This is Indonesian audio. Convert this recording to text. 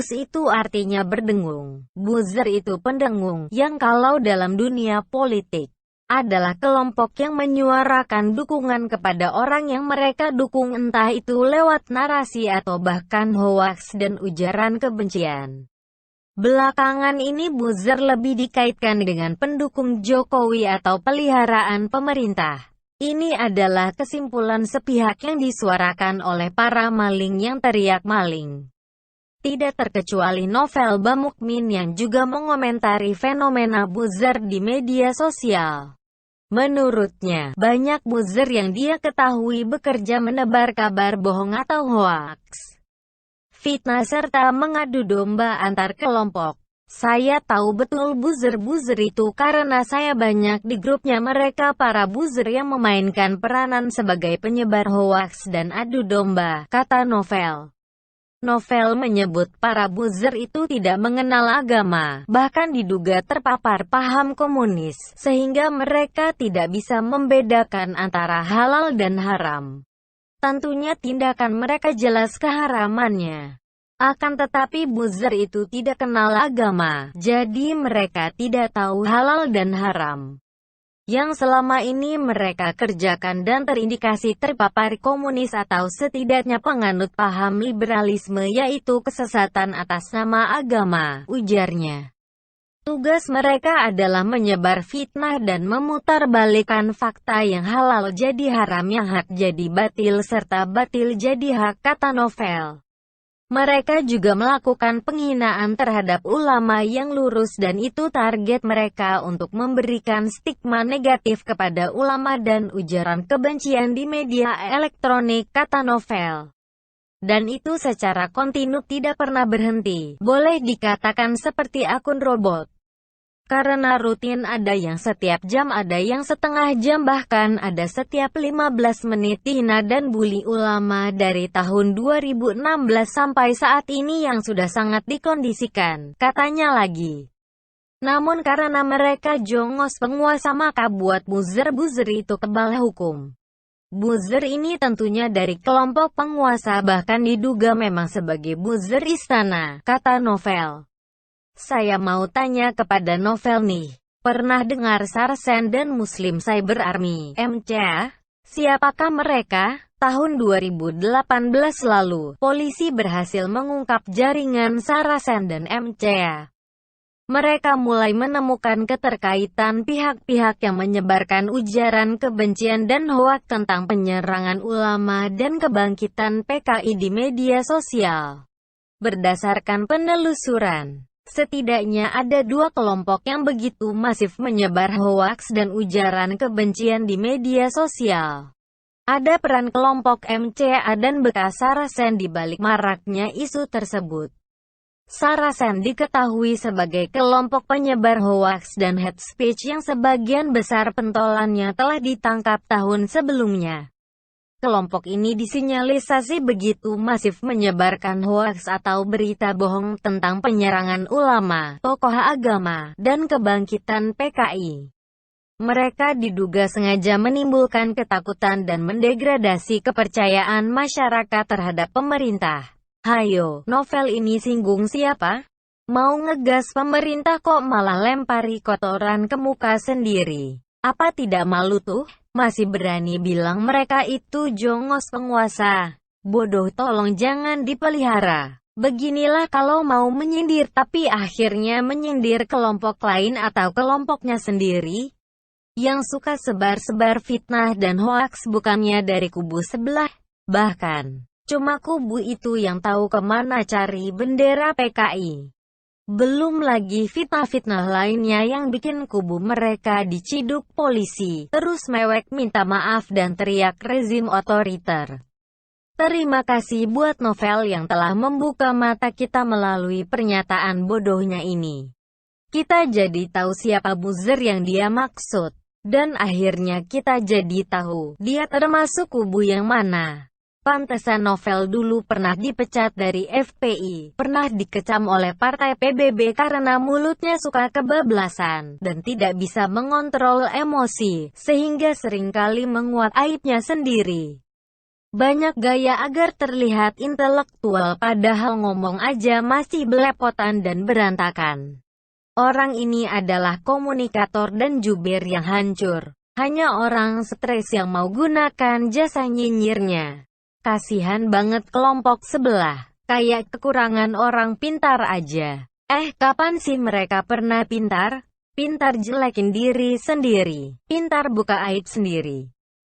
Bus itu artinya berdengung. Buzzer itu pendengung, yang kalau dalam dunia politik adalah kelompok yang menyuarakan dukungan kepada orang yang mereka dukung, entah itu lewat narasi atau bahkan hoaks dan ujaran kebencian. Belakangan ini buzzer lebih dikaitkan dengan pendukung Jokowi atau peliharaan pemerintah. Ini adalah kesimpulan sepihak yang disuarakan oleh para maling yang teriak maling. Tidak terkecuali Novel Bamukmin yang juga mengomentari fenomena buzzer di media sosial. Menurutnya, banyak buzzer yang dia ketahui bekerja menebar kabar bohong atau hoaks, fitnah serta mengadu domba antar kelompok. Saya tahu betul buzzer-buzzer itu karena saya banyak di grupnya mereka, para buzzer yang memainkan peranan sebagai penyebar hoaks dan adu domba, kata Novel. Novel menyebut para buzzer itu tidak mengenal agama, bahkan diduga terpapar paham komunis, sehingga mereka tidak bisa membedakan antara halal dan haram. Tentunya tindakan mereka jelas keharamannya. Akan tetapi buzzer itu tidak kenal agama, jadi mereka tidak tahu halal dan haram yang selama ini mereka kerjakan dan terindikasi terpapar komunis atau setidaknya penganut paham liberalisme, yaitu kesesatan atas nama agama, ujarnya. Tugas mereka adalah menyebar fitnah dan memutarbalikkan fakta, yang halal jadi haram, yang hak jadi batil, serta batil jadi hak, kata Novel. Mereka juga melakukan penghinaan terhadap ulama yang lurus dan itu target mereka untuk memberikan stigma negatif kepada ulama dan ujaran kebencian di media elektronik, kata Novel. Dan itu secara kontinu tidak pernah berhenti, boleh dikatakan seperti akun robot. Karena rutin, ada yang setiap jam, ada yang setengah jam, bahkan ada setiap 15 menit hina dan bully ulama dari tahun 2016 sampai saat ini yang sudah sangat dikondisikan, katanya lagi. Namun karena mereka jongos penguasa maka buat buzzer-buzzer itu kebal hukum. Buzzer ini tentunya dari kelompok penguasa, bahkan diduga memang sebagai buzzer istana, kata Novel. Saya mau tanya kepada Novel nih, pernah dengar Saracen dan Muslim Cyber Army, MCA? Siapakah mereka? Tahun 2018 lalu, polisi berhasil mengungkap jaringan Saracen dan MCA. Mereka mulai menemukan keterkaitan pihak-pihak yang menyebarkan ujaran kebencian dan hoaks tentang penyerangan ulama dan kebangkitan PKI di media sosial. Berdasarkan penelusuran, setidaknya ada 2 kelompok yang begitu masif menyebar hoaks dan ujaran kebencian di media sosial. Ada peran kelompok MCA dan bekas Saracen di balik maraknya isu tersebut. Saracen diketahui sebagai kelompok penyebar hoaks dan hate speech yang sebagian besar pentolannya telah ditangkap tahun sebelumnya. Kelompok ini disinyalisasi begitu masif menyebarkan hoaks atau berita bohong tentang penyerangan ulama, tokoh agama, dan kebangkitan PKI. Mereka diduga sengaja menimbulkan ketakutan dan mendegradasi kepercayaan masyarakat terhadap pemerintah. Hayo, Novel ini singgung siapa? Mau ngegas pemerintah kok malah lempari kotoran ke muka sendiri. Apa tidak malu tuh? Masih berani bilang mereka itu jongos penguasa. Bodoh, tolong jangan dipelihara. Beginilah kalau mau menyindir tapi akhirnya menyindir kelompok lain atau kelompoknya sendiri, yang suka sebar-sebar fitnah dan hoaks bukannya dari kubu sebelah. Bahkan, cuma kubu itu yang tahu kemana cari bendera PKI. Belum lagi fitnah-fitnah lainnya yang bikin kubu mereka diciduk polisi, terus mewek minta maaf dan teriak rezim otoriter. Terima kasih buat Novel yang telah membuka mata kita melalui pernyataan bodohnya ini. Kita jadi tahu siapa buzzer yang dia maksud. Dan akhirnya kita jadi tahu, dia termasuk kubu yang mana. Pantesan Novel dulu pernah dipecat dari FPI, pernah dikecam oleh partai PBB karena mulutnya suka kebablasan, dan tidak bisa mengontrol emosi, sehingga seringkali menguak aibnya sendiri. Banyak gaya agar terlihat intelektual padahal ngomong aja masih belepotan dan berantakan. Orang ini adalah komunikator dan jubir yang hancur. Hanya orang stres yang mau gunakan jasa nyinyirnya. Kasihan banget kelompok sebelah. Kayak kekurangan orang pintar aja. Kapan sih mereka pernah pintar? Pintar jelekin diri sendiri. Pintar buka aib sendiri.